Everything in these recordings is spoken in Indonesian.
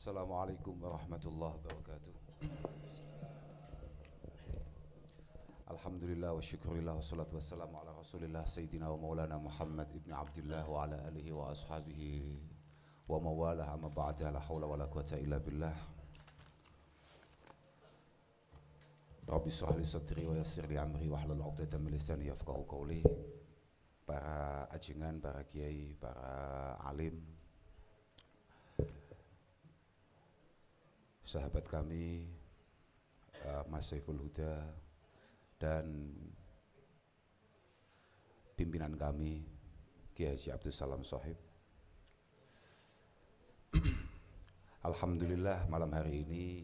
Assalamualaikum warahmatullahi wabarakatuh. Alhamdulillah wa syukurillah wa salatu wassalamu ala rasulillah Sayyidina wa maulana Muhammad ibn Abdullah wa ala alihi wa ashabihi wa mawalah amma ba'da la hawla wa la quwata illa billah. Rabbi shrah li sadri wa yassir li amri wa hlul 'uqdatam min lisani yafqahu qawli. Para ajengan, para kiai, para alim, sahabat kami, Mas Saiful Huda dan pimpinan kami Kiai Haji Abdul Salam Shahib. Alhamdulillah malam hari ini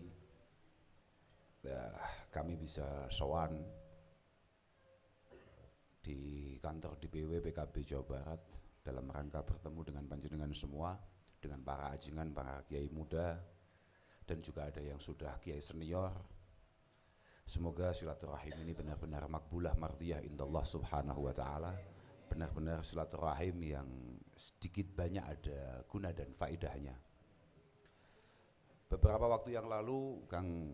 kami bisa sowan di kantor DPW PKB Jawa Barat dalam rangka bertemu dengan panjenengan semua, dengan para ajengan, para kiai muda, dan juga ada yang sudah kiai senior. Semoga silaturahim ini benar-benar makbulah mardiyah indallah subhanahu wa ta'ala, benar-benar silaturahim yang sedikit banyak ada guna dan faedahnya. Beberapa waktu yang lalu Kang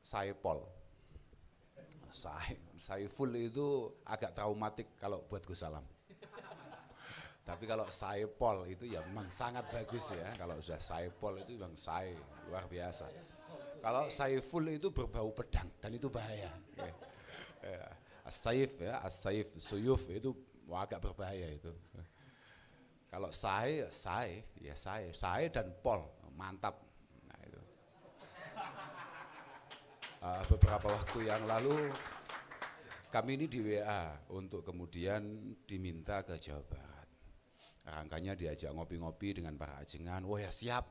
Saiful itu agak traumatik kalau buat Gus Salam. Tapi kalau Saipol itu ya memang sangat bagus ya. Kalau sudah Saipol itu memang luar biasa. Kalau Saiful itu berbau pedang dan itu bahaya. As-Saif ya, As-Saif, Suyuf itu agak berbahaya itu. Kalau Sai dan Pol mantap. Nah itu. Beberapa waktu yang lalu kami ini di WA untuk kemudian diminta ke Jawa Barat. Rangkanya diajak ngopi-ngopi dengan para ajengan. Oh ya siap.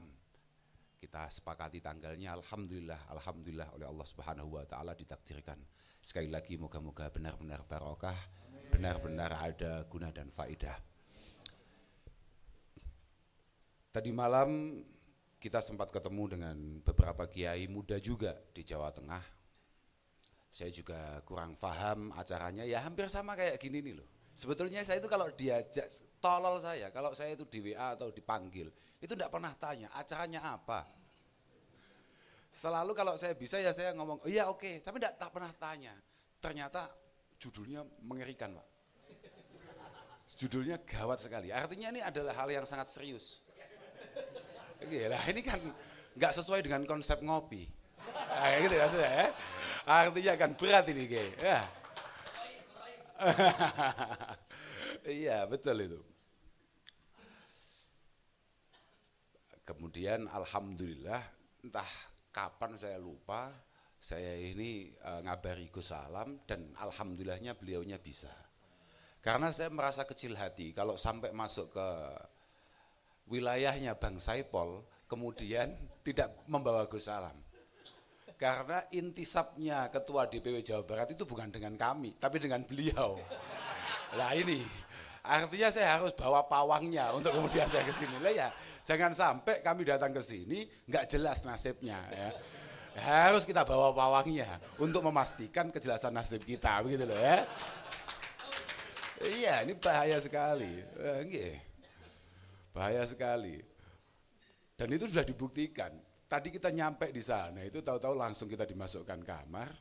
Kita sepakati tanggalnya. Alhamdulillah oleh Allah Subhanahu wa ta'ala ditakdirkan. Sekali lagi moga-moga benar-benar barokah, benar-benar ada guna dan faedah. Tadi malam kita sempat ketemu dengan beberapa kiai muda juga di Jawa Tengah. Saya juga kurang paham acaranya, ya hampir sama kayak gini nih loh. Sebetulnya saya itu kalau diajak, tolol saya, kalau saya itu di WA atau dipanggil, itu enggak pernah tanya acaranya apa. Selalu kalau saya bisa ya saya ngomong, oh iya oke, tapi tak pernah tanya. Ternyata judulnya mengerikan Pak. Judulnya gawat sekali, artinya ini adalah hal yang sangat serius. Gila, ini kan nggak sesuai dengan konsep ngopi. Nah, gitu ya, ya. Artinya kan berat ini, Ge. Ya. Iya, betul itu. Kemudian alhamdulillah entah kapan saya lupa, saya ini ngabari Gus Salam dan alhamdulillahnya beliaunya bisa. Karena saya merasa kecil hati kalau sampai masuk ke wilayahnya Bang Saipol, kemudian tidak membawa Gus Salam. Karena intisabnya ketua DPW Jawa Barat itu bukan dengan kami, tapi dengan beliau. Nah ini, artinya saya harus bawa pawangnya untuk kemudian saya ke sini. Lah ya, jangan sampai kami datang ke sini nggak jelas nasibnya. Ya. Harus kita bawa pawangnya untuk memastikan kejelasan nasib kita, begitu loh ya. Iya, ini bahaya sekali. Bahaya sekali. Dan itu sudah dibuktikan. Tadi kita nyampe di sana, itu tahu-tahu langsung kita dimasukkan kamar.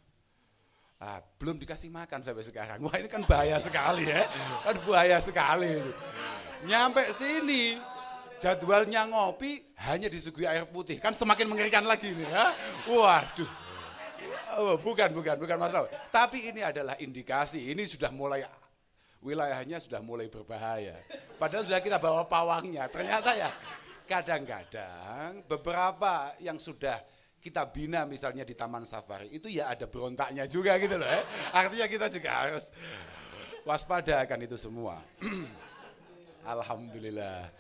Belum dikasih makan sampai sekarang. Wah ini kan bahaya sekali ya. Kan bahaya sekali itu. Nyampe sini, jadwalnya ngopi hanya disuguhi air putih. Kan semakin mengerikan lagi nih ya. Waduh. Oh, bukan masalah. Tapi ini adalah indikasi, ini sudah mulai wilayahnya sudah mulai berbahaya. Padahal sudah kita bawa pawangnya. Ternyata ya kadang-kadang beberapa yang sudah kita bina misalnya di Taman Safari itu ya ada berontaknya juga gitu loh ya. Artinya kita juga harus waspada akan itu semua. Alhamdulillah.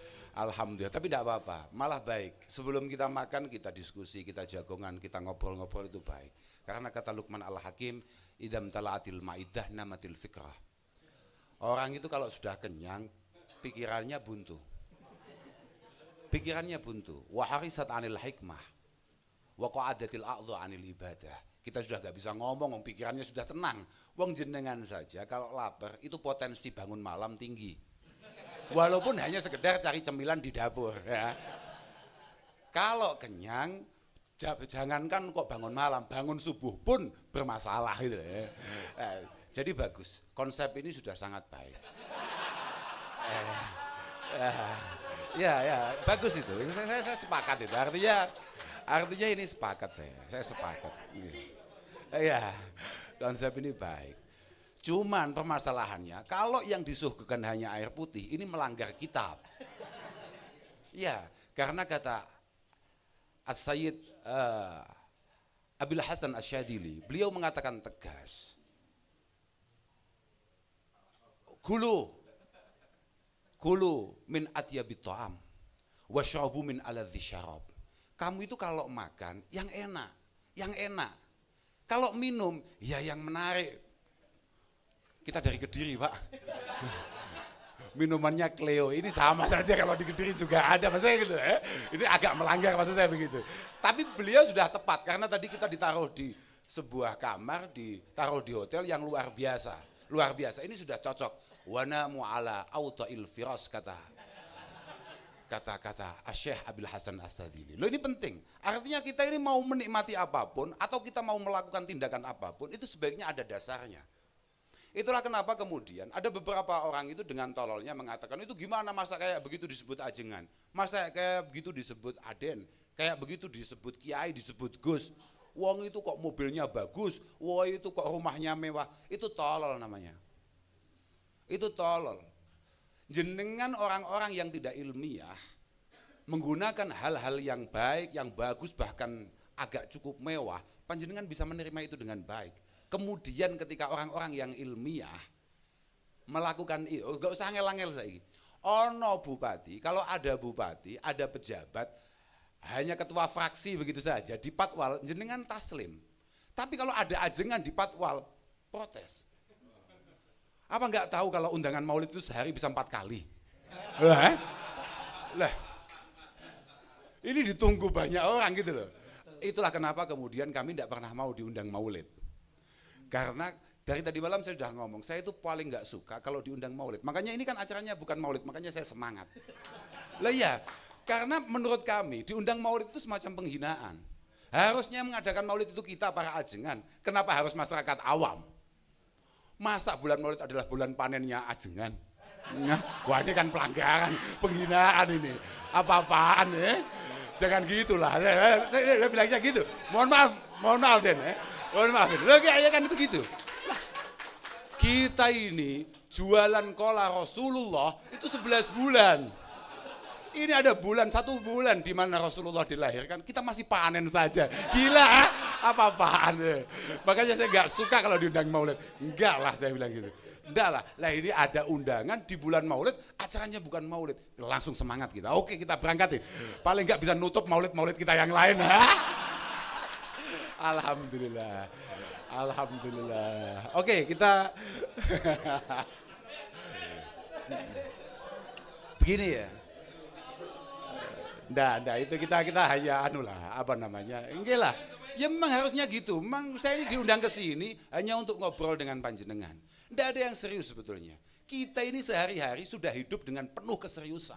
Tapi tidak apa-apa, malah baik. Sebelum kita makan kita diskusi, kita jagongan, kita ngobrol-ngobrol itu baik. Karena kata Luqman Al-Hakim, idam tala'atil ma'idah namatil fikrah. Orang itu kalau sudah kenyang, pikirannya buntu. Wa harisat anil hikmah. Wa qa'adatil a'dhu anil ibadah. Kita sudah gak bisa ngomong, pikirannya sudah tenang. Wong jenengan saja kalau lapar itu potensi bangun malam tinggi. Walaupun hanya sekedar cari cemilan di dapur ya. Kalau kenyang, jangankan kok bangun malam, bangun subuh pun bermasalah gitu. Jadi bagus, konsep ini sudah sangat baik. Ya, bagus itu. Saya sepakat itu. Artinya ini sepakat saya sepakat. Ya, konsep ini baik. Cuman permasalahannya, kalau yang disuguhkan hanya air putih, ini melanggar kitab. Ya, karena kata As-Sayyid Abil Hasan Asyadili, beliau mengatakan tegas, Kulu min atyabit ta'am wasyrabu min aladzi syarab. Kamu itu kalau makan yang enak. Kalau minum ya yang menarik. Kita dari Kediri, Pak. Minumannya Cleo, ini sama saja kalau di Kediri juga ada, maksudnya gitu ya. Ini agak melanggar maksud saya begitu. Tapi beliau sudah tepat karena tadi kita ditaruh di sebuah kamar, ditaruh di hotel yang luar biasa. Ini sudah cocok. Wana mu'ala auta'il firas kata Syekh Abil Hasan As-Sadili. Loh ini penting. Artinya kita ini mau menikmati apapun atau kita mau melakukan tindakan apapun itu sebaiknya ada dasarnya. Itulah kenapa kemudian ada beberapa orang itu dengan tololnya mengatakan itu gimana masa kayak begitu disebut ajengan, masa kayak begitu disebut aden, kayak begitu disebut kiai, disebut gus. Wong itu kok mobilnya bagus, wong itu kok rumahnya mewah, itu tolol namanya. Itu tolol. Jenengan orang-orang yang tidak ilmiah menggunakan hal-hal yang baik, yang bagus, bahkan agak cukup mewah, panjenengan bisa menerima itu dengan baik. Kemudian ketika orang-orang yang ilmiah melakukan itu, gak usah angel-angel saiki. Ono bupati, kalau ada bupati, ada pejabat, hanya ketua fraksi begitu saja, di patwal jenengan taslim. Tapi kalau ada ajengan di patwal, protes. Apa nggak tahu kalau undangan maulid itu sehari bisa 4 kali? Lah, ini ditunggu banyak orang gitu loh. Itulah kenapa kemudian kami tidak pernah mau diundang maulid. Karena dari tadi malam saya sudah ngomong, saya itu paling nggak suka kalau diundang maulid. Makanya ini kan acaranya bukan maulid, makanya saya semangat. Lah ya, karena menurut kami diundang maulid itu semacam penghinaan. Harusnya mengadakan maulid itu kita para ajengan. Kenapa harus masyarakat awam? Masa bulan maulid adalah bulan panennya ajengan? Nah, wah ini kan pelanggaran, penghinaan ini. Apa-apaan ya? Jangan gitulah. Saya bilangnya gitu. Mohon maaf Den. Mohon maaf. Loh kayak kan begitu. Nah, kita ini jualan kola Rasulullah itu 11 bulan. Ini ada bulan, 1 bulan di mana Rasulullah dilahirkan, kita masih panen saja. Gila, apa-apaan. Makanya saya nggak suka kalau diundang maulid. Enggak lah saya bilang gitu. Enggak lah, ini ada undangan di bulan maulid, acaranya bukan maulid. Langsung semangat kita, oke kita berangkat. Paling nggak bisa nutup maulid kita yang lain. Alhamdulillah. Oke, kita begini ya. Nggak, itu kita hanya enggak lah. Ya memang harusnya gitu. Memang saya ini diundang ke sini hanya untuk ngobrol dengan panjenengan. Nggak ada yang serius sebetulnya. Kita ini sehari-hari sudah hidup dengan penuh keseriusan.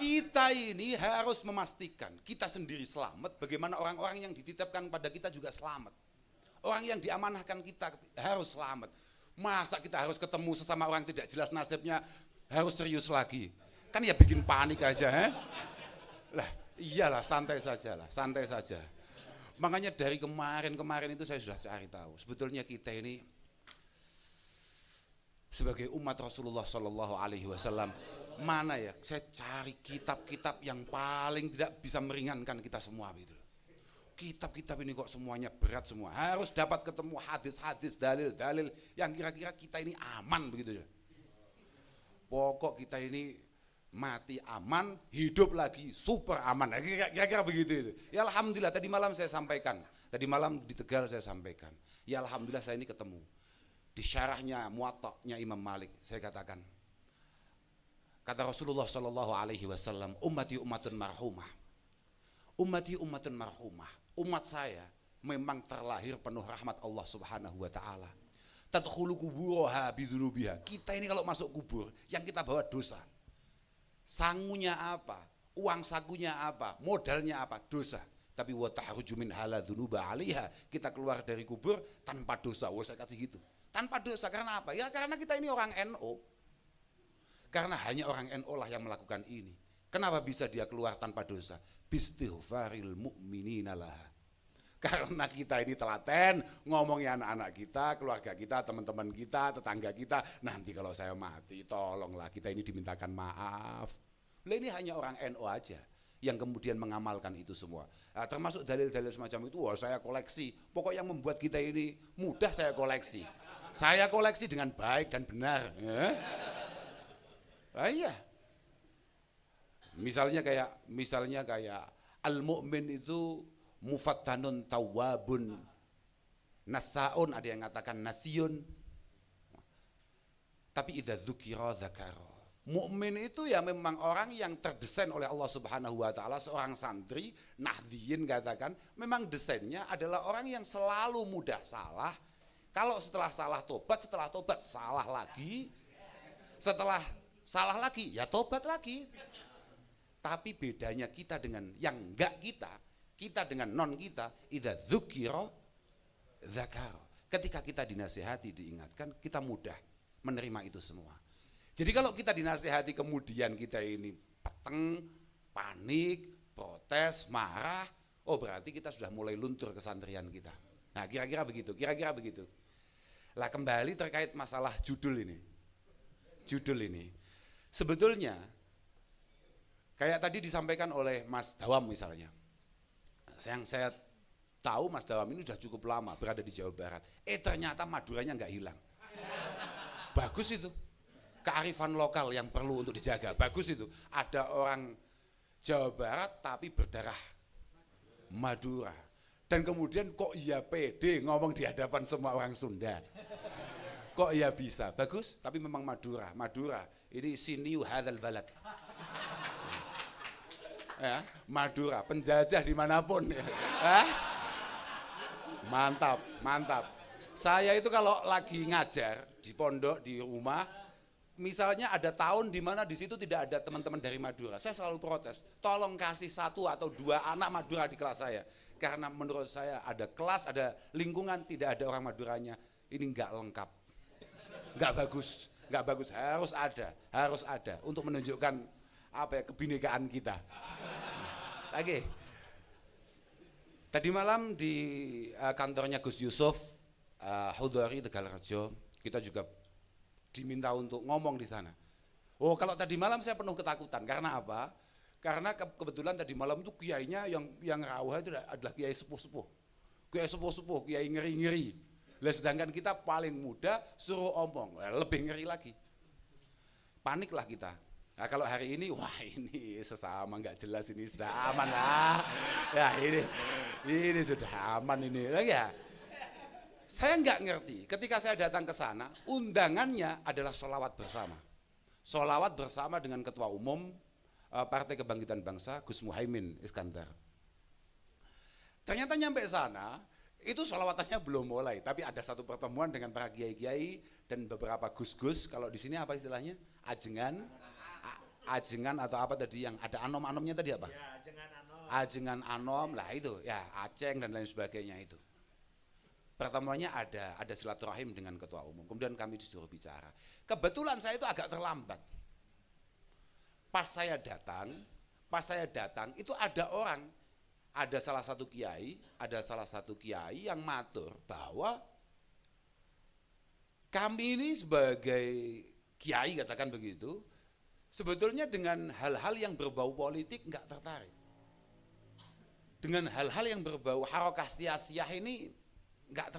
Kita ini harus memastikan kita sendiri selamat, bagaimana orang-orang yang dititipkan pada kita juga selamat. Orang yang diamanahkan kita harus selamat. Masa kita harus ketemu sesama orang tidak jelas nasibnya, harus serius lagi. Kan ya bikin panik aja, Lah, iyalah santai saja. Makanya dari kemarin itu saya sudah cari tahu. Sebetulnya kita ini sebagai umat Rasulullah Shallallahu Alaihi Wasallam, mana ya? Saya cari kitab-kitab yang paling tidak bisa meringankan kita semua gitu. Kitab-kitab ini kok semuanya berat semua. Harus dapat ketemu hadis-hadis, dalil-dalil yang kira-kira kita ini aman begitu ya. Pokok kita ini mati aman, hidup lagi super aman. Kira-kira begitu itu. Ya alhamdulillah tadi malam saya sampaikan. Tadi malam di Tegal saya sampaikan. Ya alhamdulillah saya ini ketemu. Di syarahnya Muwatta'nya Imam Malik saya katakan. Kata Rasulullah sallallahu alaihi wasallam, ummati ummatun marhumah. Ummati ummatun marhumah. Umat saya memang terlahir penuh rahmat Allah Subhanahu wa taala. Tadkhulu kuburaha bidzunubiha. Kita ini kalau masuk kubur yang kita bawa dosa. Sangunya apa? Uang sakunya apa? Modalnya apa? Dosa. Tapi wa tahruju min hala dzunuba 'alaiha, kita keluar dari kubur tanpa dosa. Saya kasih gitu. Tanpa dosa karena apa? Ya karena kita ini orang NO. Karena hanya orang NO lah yang melakukan ini. Kenapa bisa dia keluar tanpa dosa? Bistighfaril mu'minina laha. Karena kita ini telaten ngomongin anak-anak kita, keluarga kita, teman-teman kita, tetangga kita. Nanti kalau saya mati, tolonglah kita ini dimintakan maaf. Ini hanya orang NO aja yang kemudian mengamalkan itu semua. Nah, termasuk dalil-dalil semacam itu, saya koleksi. Pokok yang membuat kita ini mudah saya koleksi. Saya koleksi dengan baik dan benar. Ya. Nah, iya. Misalnya kayak al-mu'min itu mufattanun tawwabun nasaun, ada yang mengatakan nasiyun. Tapi idza dzukira dzakara. Mukmin itu ya memang orang yang terdesain oleh Allah Subhanahu wa taala, seorang santri Nahdliyin katakan, memang desainnya adalah orang yang selalu mudah salah. Kalau setelah tobat salah lagi. Setelah salah lagi ya tobat lagi. Tapi bedanya kita dengan yang enggak kita dengan non kita, idza dzukira dzakara. Ketika kita dinasihati, diingatkan, kita mudah menerima itu semua. Jadi kalau kita dinasihati kemudian kita ini peteng, panik, protes, marah, berarti kita sudah mulai luntur kesantrian kita. Nah, kira-kira begitu. Lah kembali terkait masalah judul ini. Sebetulnya kayak tadi disampaikan oleh Mas Dawam misalnya. Yang saya tahu Mas Dawam ini sudah cukup lama berada di Jawa Barat. Ternyata Maduranya nggak hilang. Bagus itu. Kearifan lokal yang perlu untuk dijaga. Bagus itu. Ada orang Jawa Barat tapi berdarah Madura. Dan kemudian kok iya pede ngomong di hadapan semua orang Sunda. Kok iya bisa? Bagus, tapi memang Madura. Ini siniu hadzal balad. Ya, Madura, penjajah dimanapun. Mantap. Saya itu kalau lagi ngajar di pondok, di rumah, misalnya ada tahun di mana di situ tidak ada teman-teman dari Madura, saya selalu protes. Tolong kasih 1 atau 2 anak Madura di kelas saya, karena menurut saya ada kelas, ada lingkungan tidak ada orang Maduranya, ini nggak lengkap, nggak bagus, harus ada untuk menunjukkan kebinekaan kita. Oke. Tadi malam di kantornya Gus Yusuf Hudari Tegalrejo, kita juga diminta untuk ngomong di sana. Kalau tadi malam saya penuh ketakutan, karena apa? Karena kebetulan tadi malam itu kiainya yang rawuh itu adalah kiai sepuh-sepuh, kiai ngeri-ngeri. Sedangkan kita paling muda suruh omong, lebih ngeri lagi. Paniklah kita. Nah, kalau hari ini, ini sesama nggak jelas, ini sudah aman lah. Ya ini sudah aman ini. Ya. Saya nggak ngerti, ketika saya datang ke sana, undangannya adalah sholawat bersama. Sholawat bersama dengan Ketua Umum Partai Kebangkitan Bangsa, Gus Muhaimin Iskandar. Ternyata nyampe sana, itu sholawatannya belum mulai, tapi ada satu pertemuan dengan para kiai-kiai dan beberapa gus-gus. Kalau di sini apa istilahnya? Ajengan atau apa tadi yang ada anom-anomnya tadi apa? Ya, ajengan anom lah itu, ya aceng dan lain sebagainya itu. Pertemuannya ada silaturahim dengan ketua umum. Kemudian kami disuruh bicara. Kebetulan saya itu agak terlambat. Pas saya datang itu ada salah satu kiai yang matur bahwa kami ini sebagai kiai, katakan begitu, sebetulnya dengan hal-hal yang berbau politik nggak tertarik. Dengan hal-hal yang berbau harokah siyasiyah ini nggak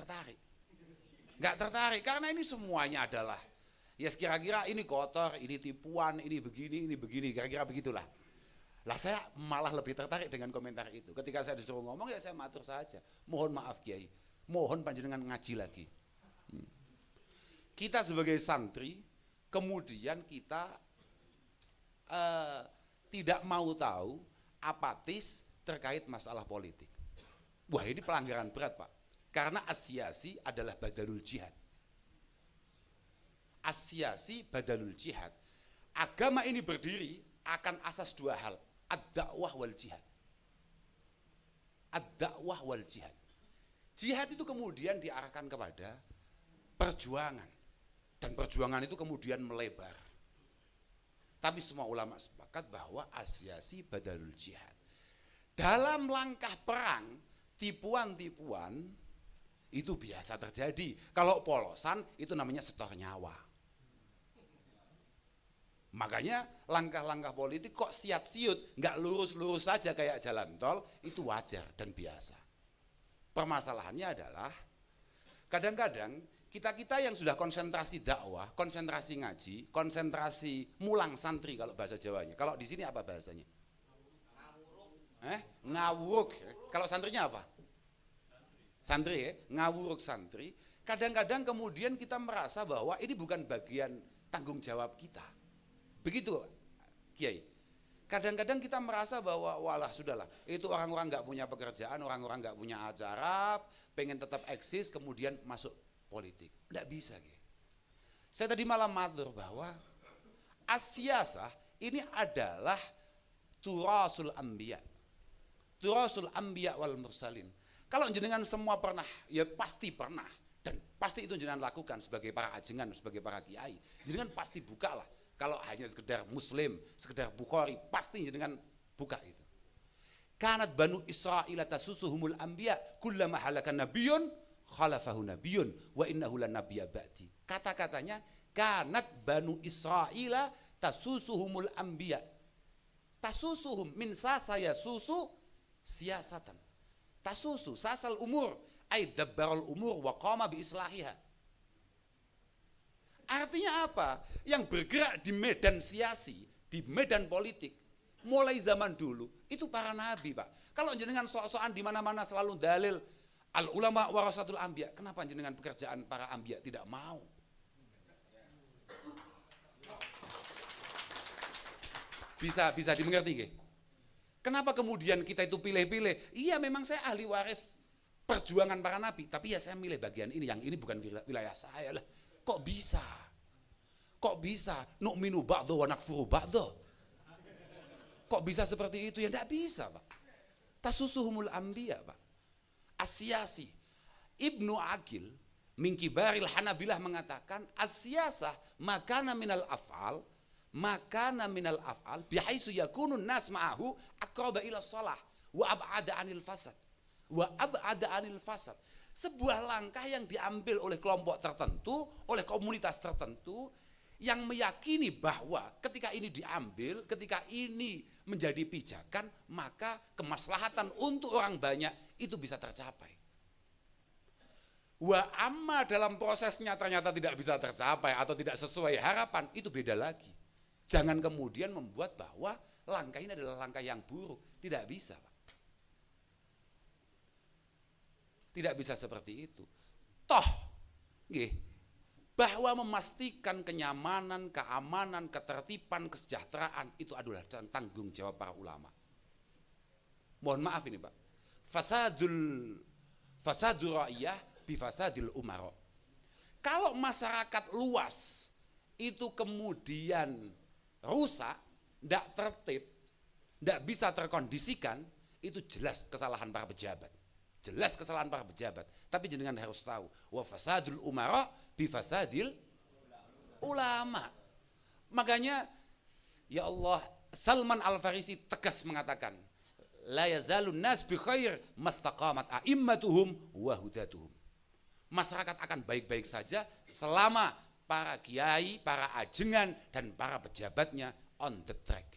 tertarik karena ini semuanya adalah ya kira-kira ini kotor, ini tipuan, ini begini, kira-kira begitulah. Lah saya malah lebih tertarik dengan komentar itu. Ketika saya disuruh ngomong ya saya matur saja. Mohon maaf Kiai, mohon panjenengan ngaji lagi. Kita sebagai santri kemudian kita tidak mau tahu, apatis terkait masalah politik. Wah, ini pelanggaran berat, Pak. Karena asyasi adalah badalul jihad. Asyasi badalul jihad. Agama ini berdiri akan asas 2 hal. ad-dakwah wal jihad. Ad-dakwah wal jihad. Jihad itu kemudian diarahkan kepada perjuangan. Dan perjuangan itu kemudian melebar. Tapi semua ulama sepakat bahwa asyasi badalul jihad. Dalam langkah perang, tipuan-tipuan itu biasa terjadi. Kalau polosan itu namanya setor nyawa. Makanya langkah-langkah politik kok siat-siut, nggak lurus-lurus saja kayak jalan tol, itu wajar dan biasa. Permasalahannya adalah kadang-kadang kita-kita yang sudah konsentrasi dakwah, konsentrasi ngaji, konsentrasi mulang santri kalau bahasa Jawanya. Kalau di sini apa bahasanya? Ngawuruk. Kalau santrinya apa? Santri ya, ngawuruk santri. Kadang-kadang kemudian kita merasa bahwa ini bukan bagian tanggung jawab kita. Begitu, Kiai. Kadang-kadang kita merasa bahwa walah sudahlah, itu orang-orang nggak punya pekerjaan, orang-orang nggak punya acara, pengen tetap eksis, kemudian masuk politik. Nggak bisa, Kiai. Saya tadi malam matur bahwa asyasah ini adalah turasul anbiya. Turasul anbiya wal mursalin. Kalau jenengan semua pernah, ya pasti pernah. Dan pasti itu jenengan lakukan sebagai para ajengan, sebagai para kiai. Jenengan pasti buka lah. Kalau hanya sekedar Muslim, sekedar Bukhari, pasti jenengan buka itu. Kanat banu Israil tasusuhumul anbiya kullama halakan nabiyyun khalafahu nabiyyun wa innahu lan nabiyya ba'di. Kata-katanya kanat banu Israil tasusuhumul anbiya. Tasusuhum min saya susu siasatan. Tasusu sasal umur ay dabbarul umur wa qama bi islahiha. Artinya apa? Yang bergerak di medan siasi, di medan politik, mulai zaman dulu itu para nabi, Pak. Kalau jenengan sok-sokan di mana-mana selalu dalil al ulama warasatul anbiya, kenapa jenengan pekerjaan para anbiya tidak mau? Bisa dimengerti, nggih? Kenapa kemudian kita itu pilih-pilih? Iya, memang saya ahli waris perjuangan para nabi, tapi ya saya milih bagian ini, yang ini bukan wilayah saya lah. Kok bisa? Kok bisa? Nu'minu ba'du wa nakfuru ba'du. Kok bisa seperti itu? Ya enggak bisa, Pak. Tasusuhumul anbiya, Pak. Asyasi. Ibnu Aqil min kibaril Hanabilah mengatakan asyasah makana minal af'al bihaisu yakunun nas ma'ahu aqraba ila shalah wa ab'ada 'anil fasad. Sebuah langkah yang diambil oleh kelompok tertentu, oleh komunitas tertentu yang meyakini bahwa ketika ini diambil, ketika ini menjadi pijakan, maka kemaslahatan untuk orang banyak itu bisa tercapai. Wa amma dalam prosesnya ternyata tidak bisa tercapai atau tidak sesuai harapan, itu beda lagi. Jangan kemudian membuat bahwa langkah ini adalah langkah yang buruk. Tidak bisa, Pak. Tidak bisa seperti itu. Toh, bahwa memastikan kenyamanan, keamanan, ketertiban, kesejahteraan itu adalah tanggung jawab para ulama. Mohon maaf ini, Pak. Fasadul ra'iyah bifasadil umara. Kalau masyarakat luas itu kemudian rusak, tidak tertib, tidak bisa terkondisikan, itu jelas kesalahan para pejabat. Jelas kesalahan para pejabat. Tapi jenengan harus tahu, wa fasadul umara bifasadil ulama. Makanya, ya Allah, Salman Al-Farisi tegas mengatakan, la yazalun nas bi khair mastaqamat a'immatuhum wa hudatuhum. Masyarakat akan baik-baik saja selama para kiai, para ajengan, dan para pejabatnya on the track.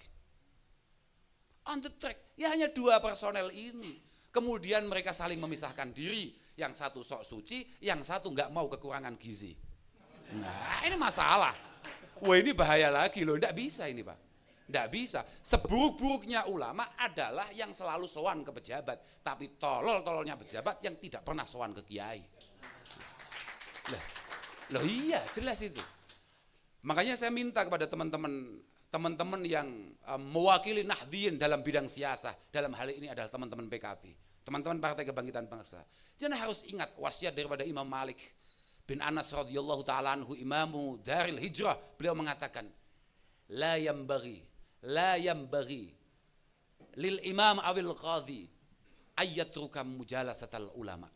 On the track, ya hanya dua personel ini. Kemudian mereka saling memisahkan diri. Yang satu sok suci, yang satu nggak mau kekurangan gizi. Nah, ini masalah. Wah, ini bahaya lagi loh, nggak bisa ini, Pak. Nggak bisa. Seburuk-buruknya ulama adalah yang selalu sowan ke pejabat. Tapi tolol-tololnya pejabat yang tidak pernah sowan ke kiai. Loh iya, jelas itu. Makanya saya minta kepada teman-teman yang mewakili Nahdliyin dalam bidang siasah, dalam hal ini adalah teman-teman PKB, teman-teman Partai Kebangkitan Bangsa. Jangan harus ingat wasiat daripada Imam Malik bin Anas radhiyallahu taala anhu, imamu Daril Hijrah. Beliau mengatakan, la yambaghi lil imam awil qadhi ayyatruka mujalasatal ulama.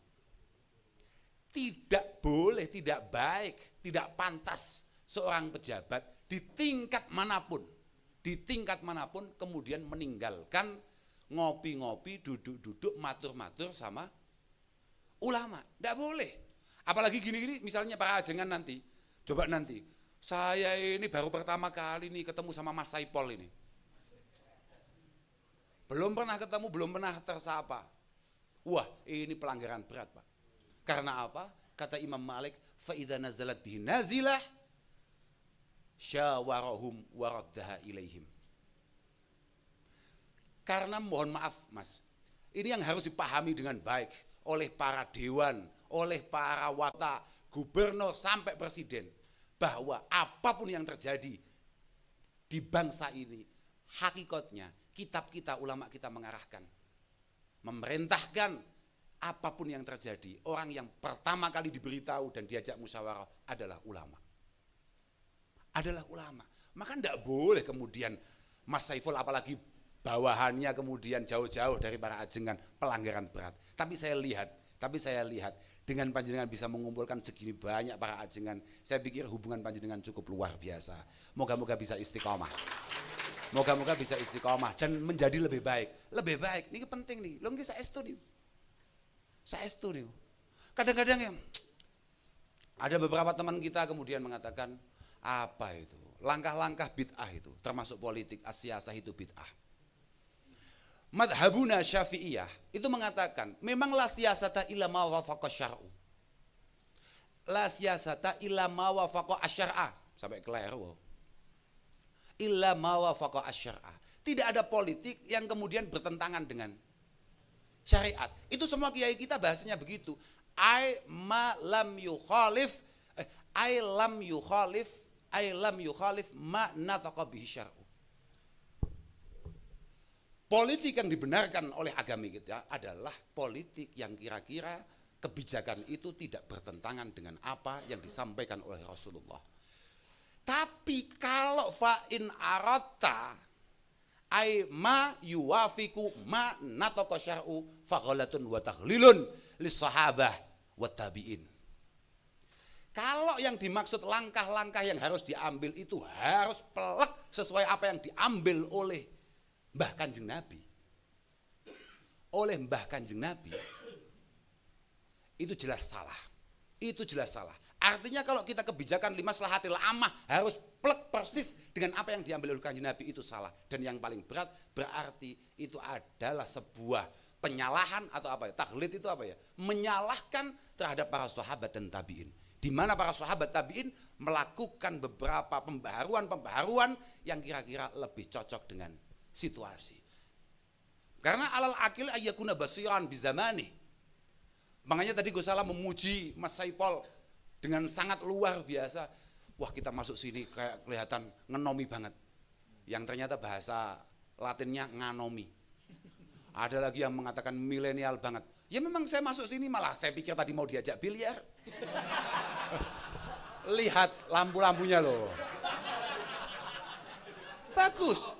Tidak boleh, tidak baik, tidak pantas seorang pejabat di tingkat manapun kemudian meninggalkan ngopi-ngopi, duduk-duduk, matur-matur sama ulama. Tidak boleh. Apalagi gini-gini misalnya para ajengan nanti, coba nanti, saya ini baru pertama kali nih ketemu sama Mas Saipol ini. Belum pernah ketemu, belum pernah tersapa. Wah, ini pelanggaran berat, Pak. Karena apa? Kata Imam Malik, fa idza nazalat bihi nazilah syawarahum waraddaha ilaihim. Karena mohon maaf, Mas, ini yang harus dipahami dengan baik oleh para dewan, oleh para wata, gubernur sampai presiden, bahwa apapun yang terjadi di bangsa ini, hakikatnya kitab kita, ulama kita mengarahkan, memerintahkan apapun yang terjadi, orang yang pertama kali diberitahu dan diajak musyawarah adalah ulama. Adalah ulama. Maka tidak boleh kemudian Mas Saiful apalagi bawahannya kemudian jauh-jauh dari para ajengan, pelanggaran berat. Tapi saya lihat dengan panjenengan bisa mengumpulkan segini banyak para ajengan, saya pikir hubungan panjenengan cukup luar biasa. Moga-moga bisa istiqomah. Moga-moga bisa istiqomah dan menjadi lebih baik. Lebih baik, ini penting nih. Lo nggih saestu nih. Saestu nih. Kadang-kadang ya ada beberapa teman kita kemudian mengatakan, apa itu? Langkah-langkah bid'ah itu, termasuk politik, as-siyasah itu bid'ah. Madhabuna Syafi'iyah itu mengatakan, memang la siyasata illa ma wafaqa syar'u. La siyasata illa ma wafaqa asyar'a. Sampai keliru. Illa ma wafaqa asyar'a. Tidak ada politik yang kemudian bertentangan dengan syariat. Itu semua kiai kita bahasanya begitu. Ai lam yukhalif ma nataqa bihi syar'u. Politik yang dibenarkan oleh agama kita adalah politik yang kira-kira kebijakan itu tidak bertentangan dengan apa yang disampaikan oleh Rasulullah. Tapi kalau fa'in aratta ay ma yuwafiku ma nataqa syar'u faghalatun wa taghlilun lis sahabah wa tabi'in. Kalau yang dimaksud langkah-langkah yang harus diambil itu harus pelak sesuai apa yang diambil oleh Mbah Kanjeng Nabi. Oleh Mbah Kanjeng Nabi, itu jelas salah. Itu jelas salah. Artinya kalau kita kebijakan limaslahatil ammah harus plek persis dengan apa yang diambil oleh Kanjeng Nabi, itu salah. Dan yang paling berat berarti itu adalah sebuah penyalahan atau apa ya? Takhlid itu apa ya? Menyalahkan terhadap para sahabat dan tabi'in. Di mana para sahabat tabi'in melakukan beberapa pembaharuan yang kira-kira lebih cocok dengan situasi. Karena alal akil ayyakuna basiran bizamani. Makanya tadi Gus Salam memuji Mas Saipol dengan sangat luar biasa. Wah, kita masuk sini kayak kelihatan ngenomi banget. Yang ternyata bahasa Latinnya nganomi. Ada lagi yang mengatakan milenial banget. Ya memang saya masuk sini malah saya pikir tadi mau diajak biliar. Lihat lampu-lampunya loh. Bagus.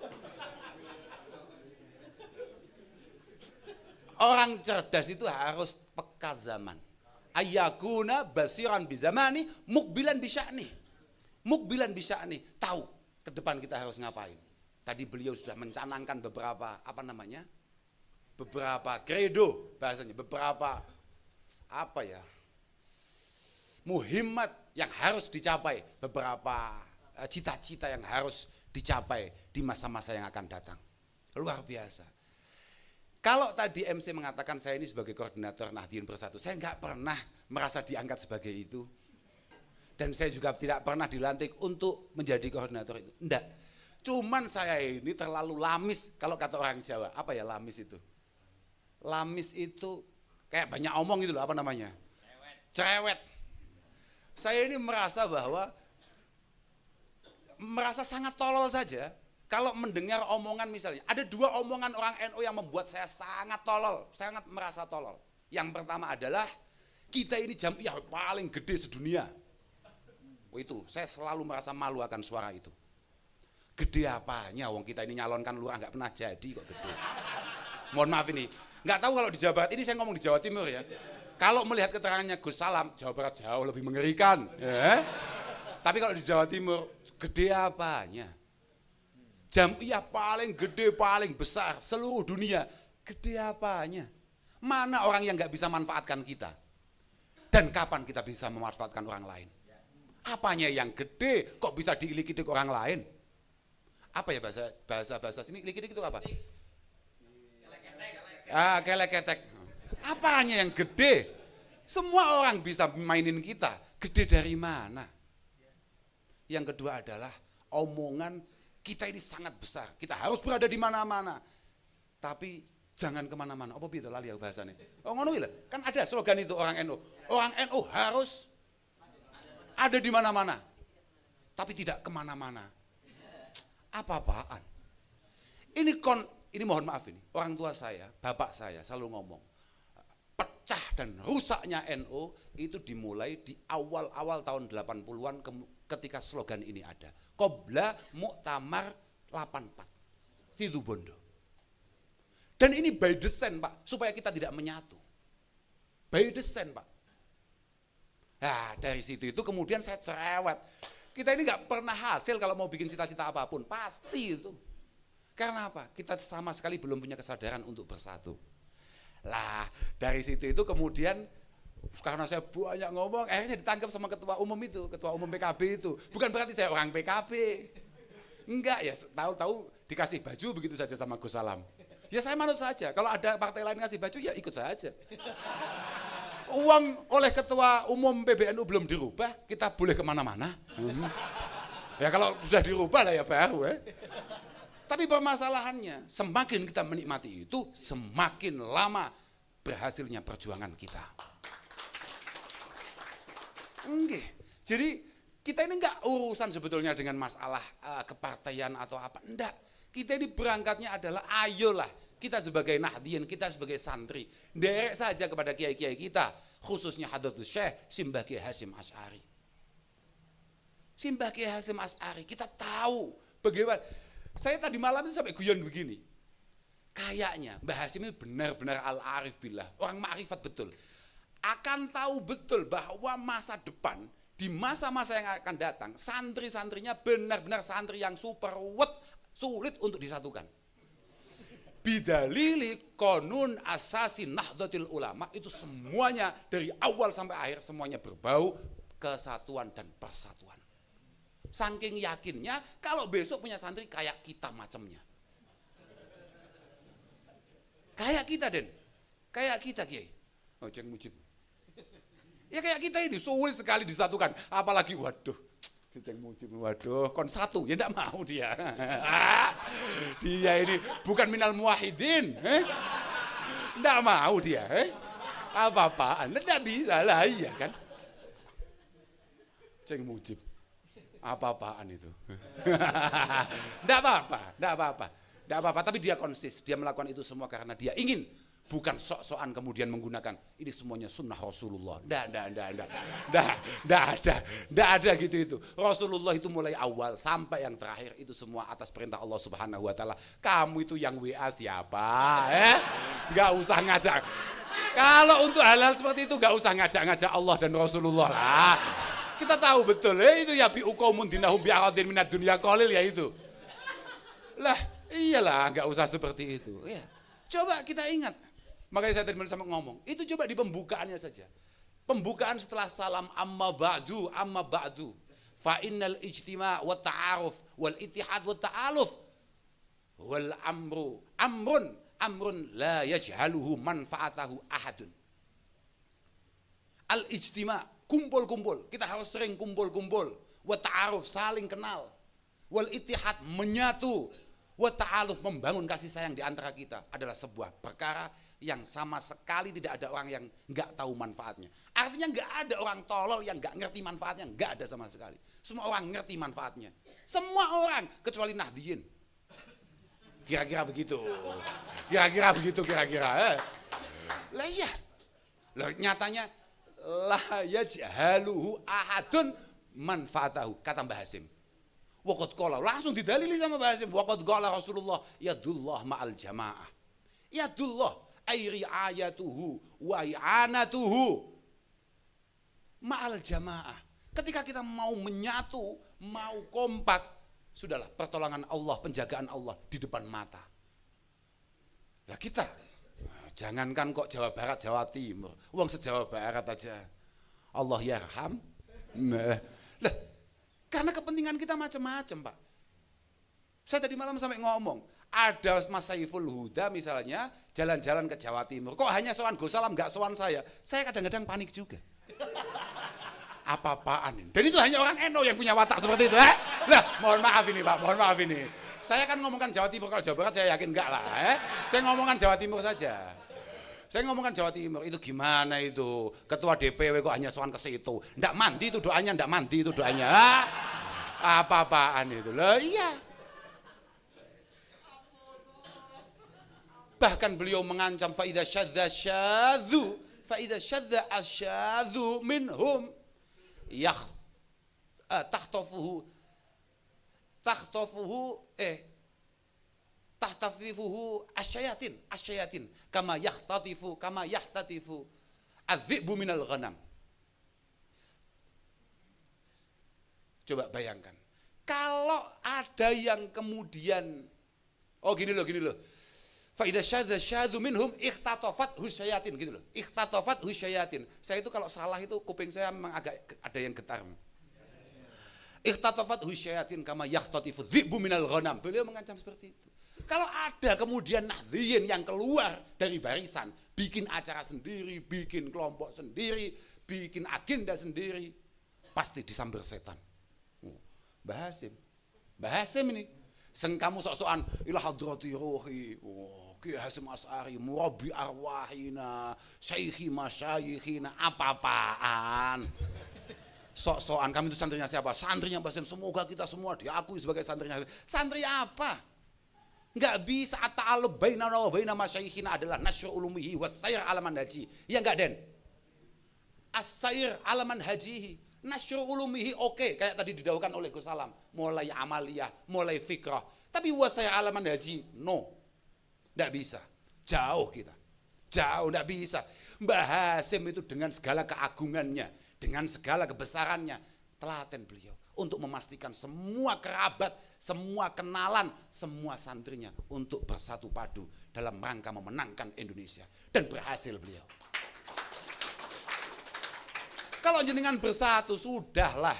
Orang cerdas itu harus peka zaman. Ayyakuna basiran bizamani mukbilan bisya'ni. Mukbilan bisya'ni. Tahu ke depan kita harus ngapain. Tadi beliau sudah mencanangkan beberapa beberapa kredo bahasanya, beberapa muhimmat yang harus dicapai, beberapa cita-cita yang harus dicapai di masa-masa yang akan datang. Luar biasa. Kalau tadi MC mengatakan saya ini sebagai koordinator Nahdien Bersatu, saya nggak pernah merasa diangkat sebagai itu. Dan saya juga tidak pernah dilantik untuk menjadi koordinator itu. Enggak. Cuman saya ini terlalu lamis, kalau kata orang Jawa. Apa ya lamis itu? Lamis itu kayak banyak omong gitu loh, apa namanya? Cerewet. Saya ini merasa sangat tolol saja. Kalau mendengar omongan misalnya, ada dua omongan orang NU yang membuat saya sangat tolol, sangat merasa tolol. Yang pertama adalah, kita ini jamiah paling gede sedunia. Oh itu, saya selalu merasa malu akan suara itu. Gede apanya, wong kita ini nyalonkan lurah nggak pernah jadi kok gede. Mohon maaf ini, nggak tahu kalau di Jawa Barat, ini saya ngomong di Jawa Timur ya. Kalau melihat keterangannya Gus Salam, Jawa Barat jauh lebih mengerikan. Ya. Tapi kalau di Jawa Timur, gede apanya? Jamiah paling gede, paling besar seluruh dunia, gede apanya? Mana orang yang nggak bisa manfaatkan kita? Dan kapan kita bisa memanfaatkan orang lain? Apanya yang gede, kok bisa diilik-ilik orang lain? Apa ya bahasa sini, ilik-ilik itu apa? Kelek-ketek. Apanya yang gede? Semua orang bisa mainin kita. Gede dari mana? Yang kedua adalah omongan kita ini sangat besar. Kita harus berada di mana-mana. Tapi jangan kemana-mana. Apa itu lali bahasanya? Oh ngono lah. Kan ada slogan itu orang NU. Orang NU harus ada di mana-mana. Tapi tidak kemana-mana. Apa-apaan? Ini mohon maaf ini. Orang tua saya, bapak saya selalu ngomong. Pecah dan rusaknya NU itu dimulai di awal-awal tahun 80-an ketika slogan ini ada. Qobla Muktamar 84. Situ Bondo. Dan ini by design Pak, supaya kita tidak menyatu. By design Pak. Nah dari situ itu kemudian saya cerewet. Kita ini nggak pernah hasil kalau mau bikin cita-cita apapun. Pasti itu. Karena apa? Kita sama sekali belum punya kesadaran untuk bersatu. Lah dari situ itu kemudian karena saya banyak ngomong, akhirnya ditangkap sama ketua umum itu, ketua umum PKB itu. Bukan berarti saya orang PKB. Enggak ya, tahu-tahu dikasih baju begitu saja sama Gus Salam. Ya saya manut saja, kalau ada partai lain ngasih baju ya ikut saja. Uang oleh ketua umum PBNU belum dirubah, kita boleh kemana-mana. Ya kalau sudah dirubah lah ya baru ya. Tapi permasalahannya, semakin kita menikmati itu, semakin lama berhasilnya perjuangan kita. Enggak. Jadi kita ini enggak urusan sebetulnya dengan masalah kepartaian atau apa. Enggak. Kita ini berangkatnya adalah ayolah kita sebagai Nahdien, kita sebagai santri, derek saja kepada kiai-kiai kita, khususnya Hadratus Syekh Simbah Kiai Hasyim Asy'ari. Simbah Kiai Hasyim Asy'ari, kita tahu bagaimana. Saya tadi malam itu sampai guyon begini. Kayaknya Mbah Hasyim itu benar-benar al-arif billah, orang ma'rifat betul. Akan tahu betul bahwa masa depan, di masa-masa yang akan datang, santri-santrinya benar-benar santri yang super sulit untuk disatukan. Bidalili konun asasi Nahdlatul Ulama itu semuanya dari awal sampai akhir semuanya berbau kesatuan dan persatuan. Saking yakinnya kalau besok punya santri kayak kita macamnya. Kayak kita Den, kayak kita Kiai. Oh Ceng Mujib. Ya kayak kita ini sulit sekali disatukan. Apalagi waduh, Ceng Mujib, waduh, kon satu, ya enggak mau dia. Dia ini bukan minal muwahhidin. Enggak mau dia. Apa-apaan, enggak bisa lah iya kan. Ceng Mujib. Apa-apaan itu. Enggak apa-apa, tapi dia konsis, dia melakukan itu semua karena dia ingin, bukan sok-sokan kemudian menggunakan ini semuanya sunnah Rasulullah. Enggak ada gitu itu. Rasulullah itu mulai awal sampai yang terakhir itu semua atas perintah Allah Subhanahu wa taala. Kamu itu yang WA siapa? Enggak usah ngajak. Kalau untuk hal-hal seperti itu enggak usah ngajak-ngajak Allah dan Rasulullah lah. Kita tahu betul, itu ya bi'uqaumun dinahum bi'aradin minad dunya qalil ya itu. Lah, iyalah enggak usah seperti itu. Ya. Coba kita ingat. Makanya saya tadi sama ngomong, itu coba di pembukaannya saja. Pembukaan setelah salam amma ba'du fa innal ijtima' wa ta'aruf wal ittihad wa ta'aluf wal amrun la yajhaluhu manfaatahu ahadun. Al ijtima' kumpul-kumpul, kita harus sering kumpul-kumpul. Wa ta'aruf, saling kenal. Wal ittihad, menyatu. Wa ta'aluf, membangun kasih sayang di antara kita adalah sebuah perkara yang sama sekali tidak ada orang yang enggak tahu manfaatnya. Artinya enggak ada orang tolol yang enggak ngerti manfaatnya, enggak ada sama sekali. Semua orang ngerti manfaatnya. Semua orang kecuali Nahdien. Kira-kira begitu. Kira-kira. Lah iya. Lah nyatanya la yajhaluhu ahadun manfaatahu, kata Mbah Hasyim. Waqad qala, langsung didalili sama Mbah Hasim. Waqad qala Rasulullah, yadullah ma'al jamaah. Yadullah ay riayatuhu wa i'anatuhu ma'al jamaah. Ketika kita mau menyatu, mau kompak, sudahlah pertolongan Allah, penjagaan Allah di depan mata. Lah kita, jangankan kok Jawa Barat, Jawa Timur, wong se-Jawa Barat aja. Allah yarham. Nah, lah, karena kepentingan kita macam-macam, Pak. Saya tadi malam sampai ngomong, ada Mas Saiful Huda misalnya jalan-jalan ke Jawa Timur, kok hanya sowan Gus Salam, nggak sowan saya kadang-kadang panik juga. Apa-apaan ini? Dan itu hanya orang NU yang punya watak seperti itu. Lah, mohon maaf ini Pak, mohon maaf ini. Saya kan ngomongkan Jawa Timur, kalau Jawa Barat saya yakin enggak lah. Saya ngomongkan Jawa Timur saja. Saya ngomongkan Jawa Timur, itu gimana itu? Ketua DPW kok hanya sowan ke situ. Ndak mandi itu doanya, ndak mandi itu doanya. Apa-apaan itu? Lah iya. Bahkan beliau mengancam faida syadza syadzu, faida syadza asyadzu minhum tahtafuhu asyayatin kama yahtatifu adz-dzi'bu minal ghanam. Coba bayangkan, kalau ada yang kemudian gini loh. Fa idza syadza syadzu minhum ikhtatafat husyayatin gitu loh. Ikhtatafat husyayatin. Saya itu kalau salah itu kuping saya memang agak ada yang getar. Ikhtatafat husyayatin kama yahtatifu dzi'bu minal ghanam. Beliau mengancam seperti itu. Kalau ada kemudian nahdliyin yang keluar dari barisan, bikin acara sendiri, bikin kelompok sendiri, bikin agenda sendiri, pasti disamber setan. Mbah Hasim ini. Seng kamu sok-sokan ila hadrati ruhi. Ki Hasim Asy'ari murabbi arwahina, syaikhi masyayikhina, apa-apaan. Sok-sokan kami itu santrinya siapa? Santrinya Mbah Hasim. Semoga kita semua diakui sebagai santrinya. Santri apa? Enggak bisa ta'alluq bainana wa baina masyayikhina adalah nasyru ulumihi was-sayr ala manhaji. Ya enggak, Den? As-sayr ala manhajihi. Nasyru ulumihi oke, kayak tadi didahulukan oleh Gus Salam, mulai amaliyah, mulai fikrah. Tapi was-sayr ala manhaji, no. Enggak bisa. Jauh kita. Jauh enggak bisa. Mbah Hasim itu dengan segala keagungannya, dengan segala kebesarannya, telaten beliau untuk memastikan semua kerabat, semua kenalan, semua santrinya untuk bersatu padu dalam rangka memenangkan Indonesia. Dan berhasil beliau. Kalau jenengan bersatu, sudahlah.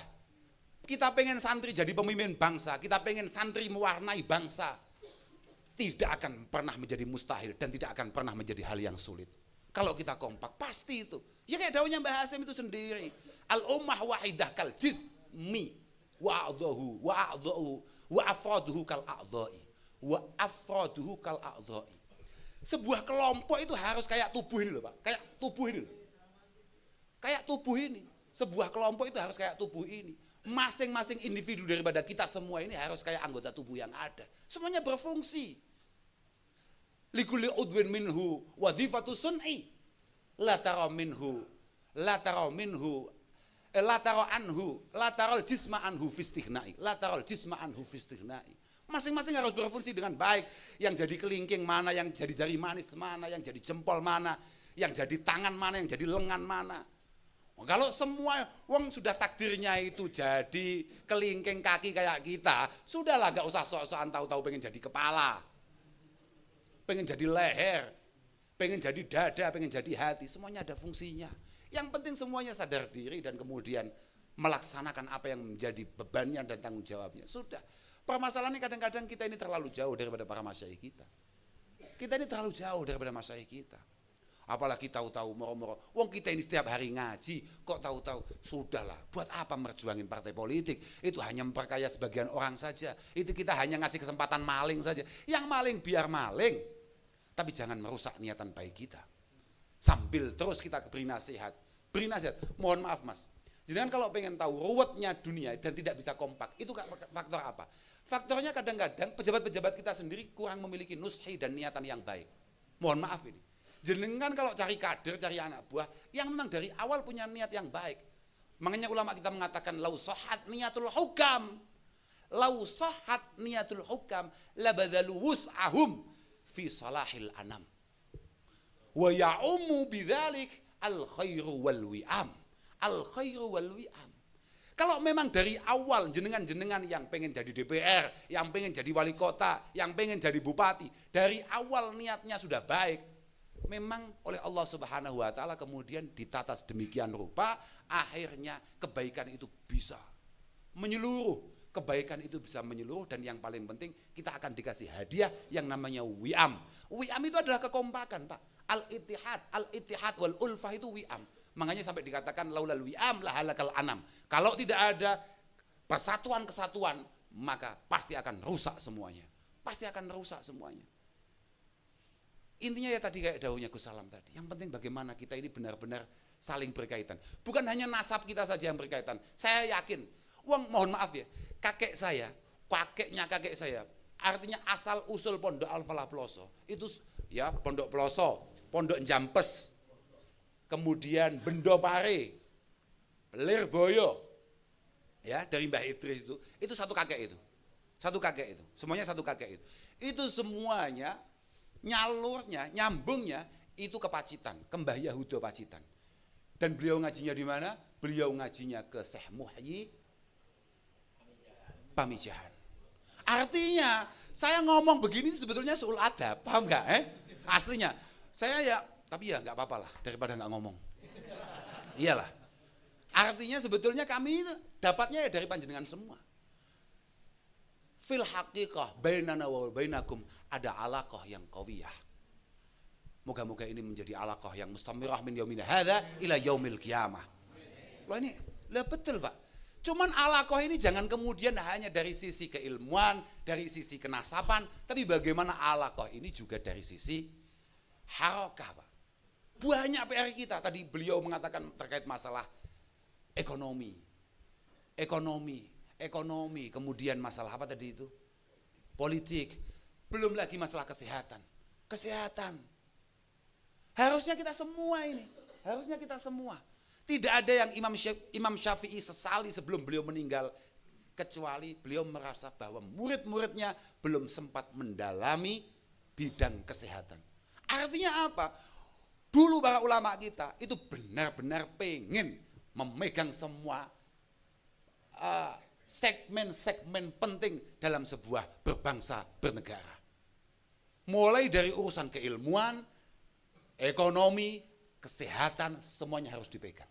Kita pengen santri jadi pemimpin bangsa, kita pengen santri mewarnai bangsa. Tidak akan pernah menjadi mustahil dan tidak akan pernah menjadi hal yang sulit. Kalau kita kompak, pasti itu. Ya kayak daunnya Mbah Hasim itu sendiri. Al-ummah wahidah kal jismi wa'adhahu wa afraduhu kal a'dha'i. Sebuah kelompok itu harus kayak tubuh ini loh Pak. Kayak tubuh ini loh. Kayak tubuh ini, sebuah kelompok itu harus kayak tubuh ini. Masing-masing individu daripada kita semua ini harus kayak anggota tubuh yang ada. Semuanya berfungsi. Likulli udwin minhu wadhifatu sun'i. La tara jisma anhu fistihnai. Masing-masing harus berfungsi dengan baik. Yang jadi kelingking mana, yang jadi jari manis mana, yang jadi jempol mana, yang jadi tangan mana, yang jadi lengan mana. Kalau semua wong sudah takdirnya itu jadi kelingking kaki kayak kita, sudahlah gak usah sok-sokan tahu-tahu pengen jadi kepala, pengen jadi leher, pengen jadi dada, pengen jadi hati, semuanya ada fungsinya. Yang penting semuanya sadar diri dan kemudian melaksanakan apa yang menjadi bebannya dan tanggung jawabnya. Sudah. Permasalahannya kadang-kadang kita ini terlalu jauh daripada para masyayikh kita. Kita ini terlalu jauh daripada masyayikh kita. Apalagi tahu-tahu moro-moro. Wong kita ini setiap hari ngaji, kok tahu-tahu sudahlah. Buat apa merjuangin partai politik? Itu hanya memperkaya sebagian orang saja. Itu kita hanya ngasih kesempatan maling saja. Yang maling biar maling. Tapi jangan merusak niatan baik kita. Sambil terus kita beri nasihat. Beri nasihat. Mohon maaf Mas. Jangan kalau pengen tahu ruwetnya dunia dan tidak bisa kompak, itu faktor apa? Faktornya kadang-kadang pejabat-pejabat kita sendiri kurang memiliki nushi dan niatan yang baik. Mohon maaf ini. Jenengan kalau cari kader, cari anak buah yang memang dari awal punya niat yang baik. Makanya ulama kita mengatakan lau sohat niatul hukam, lau sahhat niyatul hukam labadhalu wus'ahum fi salahil anam. Wa ya'ummu bidzalik al khairu wal wi'am. Al khairu wal wi'am. Kalau memang dari awal jenengan-jenengan yang pengen jadi DPR, yang pengen jadi wali kota, yang pengen jadi bupati, dari awal niatnya sudah baik, memang oleh Allah Subhanahu wa taala kemudian ditata sedemikian rupa, akhirnya kebaikan itu bisa menyeluruh. Kebaikan itu bisa menyeluruh, dan yang paling penting kita akan dikasih hadiah yang namanya wi'am. Wi'am itu adalah kekompakan, Pak. Al-ittihad wal ulfah itu wi'am. Makanya sampai dikatakan laulal wi'am la halakal anam. Kalau tidak ada persatuan-kesatuan, maka pasti akan rusak semuanya. Pasti akan rusak semuanya. Intinya ya tadi kayak dawuhnya Gus Salam tadi. Yang penting bagaimana kita ini benar-benar saling berkaitan. Bukan hanya nasab kita saja yang berkaitan. Saya yakin, mohon maaf ya, kakeknya kakek saya, artinya asal usul Pondok Al-Falah Ploso, itu ya Pondok Ploso, Pondok Jampes, kemudian Bendo Pare, Lirboyo, ya dari Mbah Idris itu satu kakek itu. Satu kakek itu, semuanya satu kakek itu. Itu semuanya nyalurnya, nyambungnya itu ke Pacitan, ke Mbah Yahuda Pacitan. Dan beliau ngajinya di mana? Beliau ngajinya ke Syekh Muhyi Pamijahan. Artinya saya ngomong begini sebetulnya suul adab, paham nggak? Aslinya saya ya, tapi ya nggak apa-apa lah daripada nggak ngomong. Iyalah. Artinya sebetulnya kami itu dapatnya ya dari panjenengan semua. Fil haqiqah bainana wa bainakum ada alaqah yang qawiyah. Moga-moga ini menjadi alaqah yang mustamirah min yaumina hadza ila yaumil qiyamah. Loh ini, lah betul Pak. Cuman alaqah ini jangan kemudian hanya dari sisi keilmuan, dari sisi kenasaban, tapi bagaimana alaqah ini juga dari sisi harakah Pak. Banyak PR kita, tadi beliau mengatakan terkait masalah ekonomi, kemudian masalah apa tadi itu? Politik, belum lagi masalah kesehatan. Harusnya kita semua ini, tidak ada yang Imam Syafi'i sesali sebelum beliau meninggal, kecuali beliau merasa bahwa murid-muridnya belum sempat mendalami bidang kesehatan. Artinya apa? Dulu para ulama kita itu benar-benar pengen memegang semua segmen-segmen penting dalam sebuah berbangsa bernegara. Mulai dari urusan keilmuan, ekonomi, kesehatan, semuanya harus dipegang.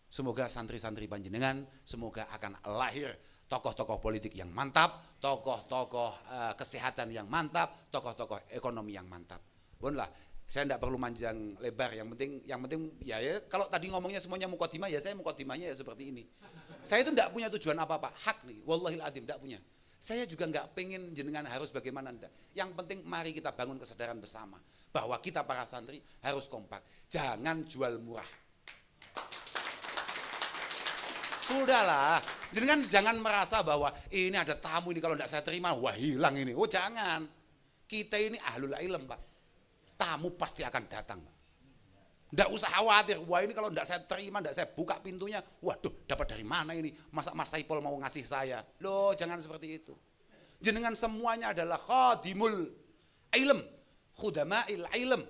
Semoga santri-santri panjenengan, semoga akan lahir tokoh-tokoh politik yang mantap, tokoh-tokoh kesehatan yang mantap, tokoh-tokoh ekonomi yang mantap. Bolehlah, saya tidak perlu manjang lebar, yang penting ya kalau tadi ngomongnya semuanya muqaddimah, ya saya muqaddimahnya ya seperti ini. Saya itu tidak punya tujuan apa-apa, hak nih, wallahil adzim tidak punya. Saya juga nggak pengen jenengan harus bagaimana anda. Yang penting mari kita bangun kesadaran bersama bahwa kita para santri harus kompak, jangan jual murah. Sudahlah, jenengan jangan merasa bahwa ini ada tamu ini kalau tidak saya terima, wah hilang ini. Oh jangan, kita ini ahlul ilm Pak. Tamu pasti akan datang Pak. Tidak usah khawatir, wah ini kalau tidak saya terima, tidak saya buka pintunya, waduh dapat dari mana ini, masa Mas Saipul mau ngasih saya. Loh jangan seperti itu. Jenengan semuanya adalah khadimul ilm, khudama'il ilm.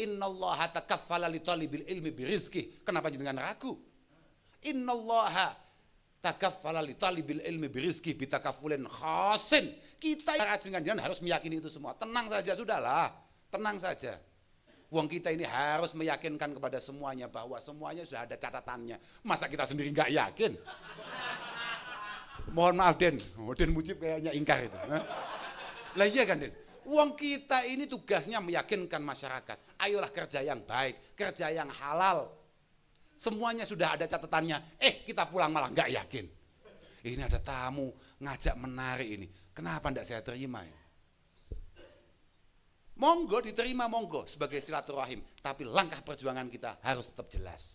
Innallaha takaffala li talibil ilmi birizki. Kenapa jenengan ragu? Innallaha takaffala li talibil ilmi birizki bitakafulin khasin. Kita jenengan harus meyakini itu semua. Tenang saja, sudahlah. Tenang saja. Wong kita ini harus meyakinkan kepada semuanya bahwa semuanya sudah ada catatannya. Masa kita sendiri nggak yakin? Mohon maaf Den Mujib kayaknya ingkar itu. Lah iya kan Den? Wong kita ini tugasnya meyakinkan masyarakat. Ayolah kerja yang baik, kerja yang halal. Semuanya sudah ada catatannya. Kita pulang malah nggak yakin. Ini ada tamu ngajak menarik ini. Kenapa ndak saya terima ya? Monggo diterima, monggo sebagai silaturahim. Tapi langkah perjuangan kita harus tetap jelas.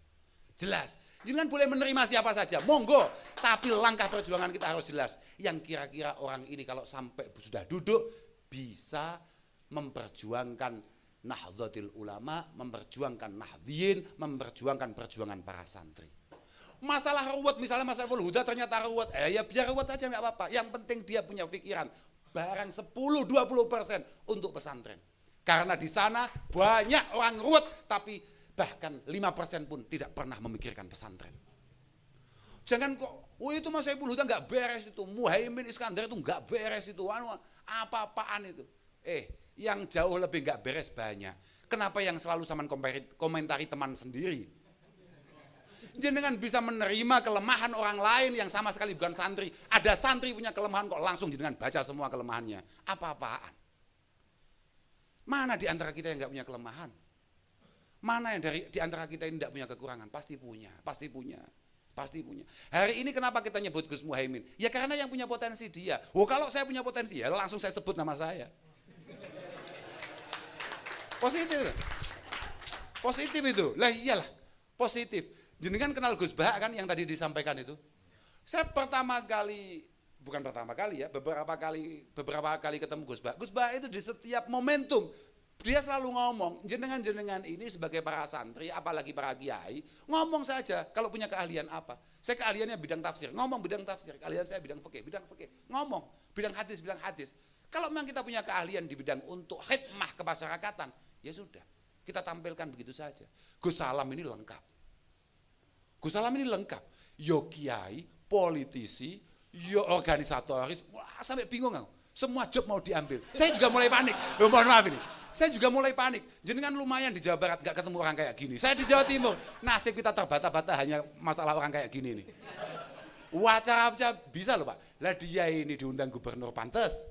Jelas. Jangan boleh menerima siapa saja, monggo. Tapi langkah perjuangan kita harus jelas. Yang kira-kira orang ini kalau sampai sudah duduk bisa memperjuangkan Nahdlatul Ulama, memperjuangkan Nahdliyin, memperjuangkan perjuangan para santri. Masalah ruwet, misalnya Mas Saiful Huda ternyata ruwet, ya biar ruwet aja nggak apa-apa. Yang penting dia punya pikiran, barang 10-20% untuk pesantren. Karena di sana banyak orang ruwet, tapi bahkan 5% pun tidak pernah memikirkan pesantren. Jangan kok, itu Mas Saiful Huda nggak beres itu, Muhaimin Iskandar itu nggak beres itu, apa-apaan itu. Yang jauh lebih nggak beres banyak. Kenapa yang selalu sama komentari teman sendiri? Jenengan bisa menerima kelemahan orang lain yang sama sekali bukan santri. Ada santri punya kelemahan kok langsung jenengan baca semua kelemahannya. Apa-apaan? Mana di antara kita yang nggak punya kelemahan? Mana yang di antara kita yang tidak punya kekurangan? Pasti punya, pasti punya. Pasti punya. Hari ini kenapa kita nyebut Gus Muhaimin? Ya karena yang punya potensi dia. Kalau saya punya potensi ya langsung saya sebut nama saya. Positif. Positif itu. Lah iyalah, positif. Jenengan kenal Gus Bah kan yang tadi disampaikan itu? Saya beberapa kali ketemu Gus Bah. Gus Bah itu di setiap momentum dia selalu ngomong, jenengan ini sebagai para santri, apalagi para kiai, ngomong saja kalau punya keahlian apa. Saya keahliannya bidang tafsir, ngomong bidang tafsir. Keahlian saya bidang fikih, ngomong bidang hadis. Kalau memang kita punya keahlian di bidang untuk khidmah kemasyarakatan, ya sudah, kita tampilkan begitu saja. Gus Salam ini lengkap. Yo kiai, politisi, yo organisatoris, wah sampai bingung aku. Semua job mau diambil. Saya juga mulai panik. Mohon maaf ini. Saya juga mulai panik. Jenengan lumayan di Jawa Barat gak ketemu orang kayak gini. Saya di Jawa Timur, nasib kita terbata-bata hanya masalah orang kayak gini nih. Wacara bisa loh Pak. Lah dia ini diundang gubernur pantes.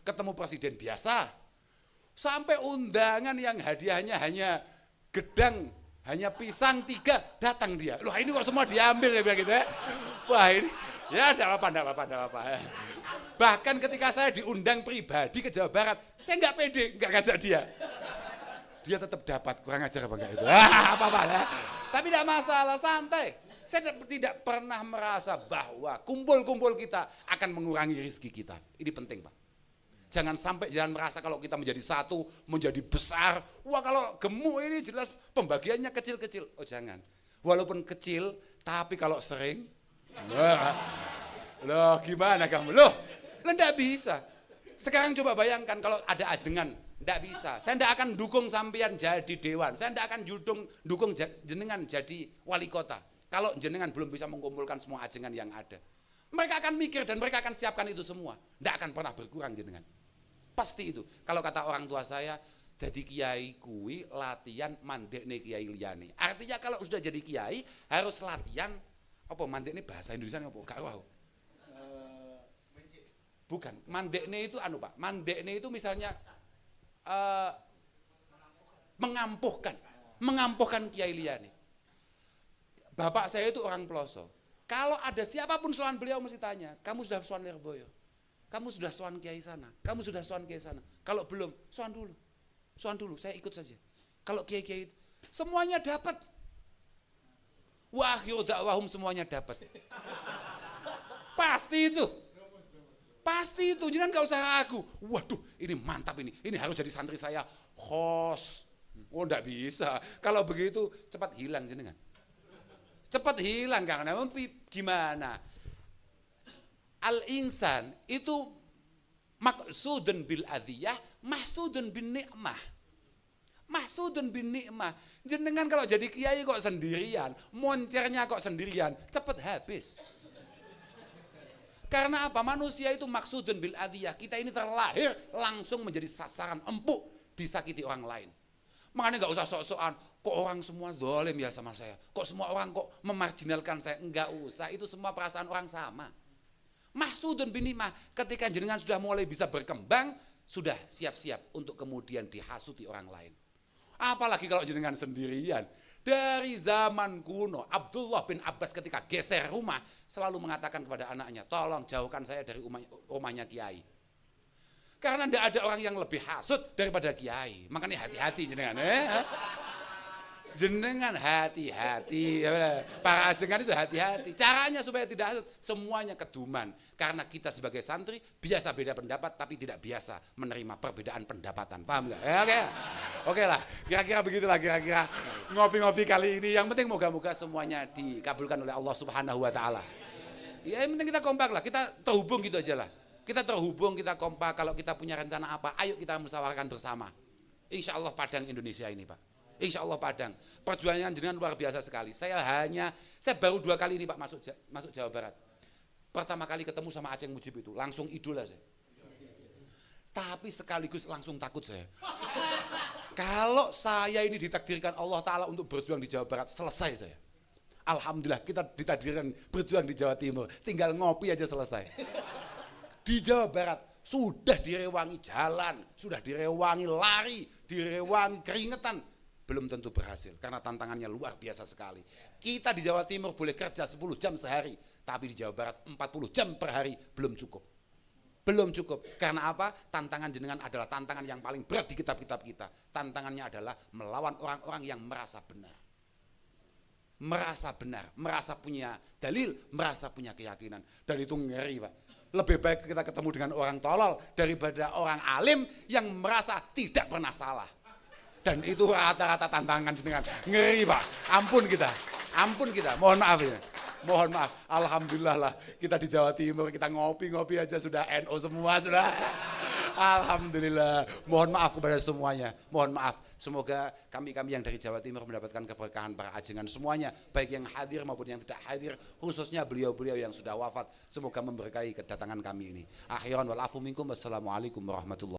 Ketemu presiden biasa. Sampai undangan yang hadiahnya hanya gedang, hanya pisang 3, datang dia. Loh ini kok semua diambil ya bilang gitu ya. Wah ini, ya enggak apa-apa. Bahkan ketika saya diundang pribadi ke Jawa Barat, saya nggak pede, nggak ngajak dia. Dia tetap dapat, kurang ajar apa enggak itu. Apa-apa ya. Tapi tidak masalah, santai. Saya tidak pernah merasa bahwa kumpul-kumpul kita akan mengurangi rezeki kita. Ini penting Pak. Jangan merasa kalau kita menjadi satu, menjadi besar. Wah kalau gemuk ini jelas pembagiannya kecil-kecil. Oh jangan. Walaupun kecil, tapi kalau sering. Loh gimana kamu? Loh enggak bisa. Sekarang coba bayangkan kalau ada ajengan. Enggak bisa. Saya enggak akan dukung sampean jadi dewan. Saya enggak akan dukung jenengan jadi wali kota. Kalau jenengan belum bisa mengumpulkan semua ajengan yang ada. Mereka akan mikir dan mereka akan siapkan itu semua. Enggak akan pernah berkurang jenengan. Pasti itu. Kalau kata orang tua saya, jadi kiai kui latihan mandekne kiai liyane. Artinya kalau sudah jadi kiai harus latihan apa mandekne bahasa Indonesia apa? Gak tahu. Bukan. Mandekne itu Pak. Mandekne itu misalnya mengampuhkan kiai liyane. Bapak saya itu orang Ploso. Kalau ada siapapun soal beliau mesti tanya, kamu sudah soal Lirboyo? Kamu sudah soal kiai sana? Kamu sudah soal kiai sana? Kalau belum, soal dulu, saya ikut saja. Kalau kiai-kiai semuanya dapat. Wa akhiru da'wahum semuanya dapat. Pasti itu, jangan gak usah ragu. Waduh, ini mantap ini harus jadi santri saya. Host. Oh enggak bisa. Kalau begitu cepat hilang jenengan. Cepat hilang karena gimana? Al-insan itu maksudun bil adiyah, mahsudun bin ni'mah. Mahsudun bin ni'mah. Jenengan kalau jadi kiai kok sendirian, moncernya kok sendirian, cepat habis. Karena apa? Manusia itu maksudun bil adiyah. Kita ini terlahir langsung menjadi sasaran empuk disakiti orang lain. Makanya gak usah sok-sokan, kok orang semua zalim ya sama saya. Kok semua orang kok memarginalkan saya. Enggak usah, itu semua perasaan orang sama. Mahsudun binimah, ketika jenengan sudah mulai bisa berkembang, sudah siap-siap untuk kemudian dihasuti orang lain. Apalagi kalau jenengan sendirian. Dari zaman kuno, Abdullah bin Abbas ketika geser rumah, selalu mengatakan kepada anaknya, tolong jauhkan saya dari rumahnya kiai. Karena tidak ada orang yang lebih hasut daripada kiai. Makanya hati-hati jenengan. Jenengan hati-hati, para ajengan itu hati-hati. Caranya supaya tidak hasut, semuanya keduman. Karena kita sebagai santri biasa beda pendapat, tapi tidak biasa menerima perbedaan pendapatan. Paham nggak? Oke lah. Kira-kira begitulah kira-kira ngopi-ngopi kali ini. Yang penting moga-moga semuanya dikabulkan oleh Allah Subhanahu Wa Taala. Ya, yang penting kita kompak lah, kita terhubung gitu aja lah. Kita terhubung, kita kompak. Kalau kita punya rencana apa, ayo kita musyawarahkan bersama. Insya Allah Padang Indonesia ini, Pak. Insya Allah Padang. Perjuangan jenengan luar biasa sekali. Saya baru 2 kali ini Pak masuk Jawa Barat. Pertama kali ketemu sama Aceh Mujib itu, langsung idola saya. Tapi sekaligus langsung takut saya. Kalau saya ini ditakdirkan Allah Ta'ala untuk berjuang di Jawa Barat, selesai saya. Alhamdulillah kita ditakdirkan berjuang di Jawa Timur, tinggal ngopi aja selesai. Di Jawa Barat sudah direwangi jalan, sudah direwangi lari, direwangi keringetan, belum tentu berhasil karena tantangannya luar biasa sekali. Kita di Jawa Timur boleh kerja 10 jam sehari, tapi di Jawa Barat 40 jam per hari belum cukup. Belum cukup. Karena apa? Tantangan jenengan adalah tantangan yang paling berat di kitab-kitab kita. Tantangannya adalah melawan orang-orang yang merasa benar. Merasa benar, merasa punya dalil, merasa punya keyakinan. Dan itu ngeri, Pak. Lebih baik kita ketemu dengan orang tolol daripada orang alim yang merasa tidak pernah salah. Dan itu rata-rata tantangan jenengan. Ngeri, Pak. Ampun kita. Mohon maaf ya. Mohon maaf. Alhamdulillah lah kita di Jawa Timur, kita ngopi-ngopi aja sudah NO semua sudah. Alhamdulillah. Mohon maaf kepada semuanya. Mohon maaf. Semoga kami yang dari Jawa Timur mendapatkan keberkahan para ajengan semuanya, baik yang hadir maupun yang tidak hadir, khususnya beliau-beliau yang sudah wafat. Semoga memberkahi kedatangan kami ini. Akhiran wal afu minkum. Wassalamualaikum warahmatullahi wabarakatuh.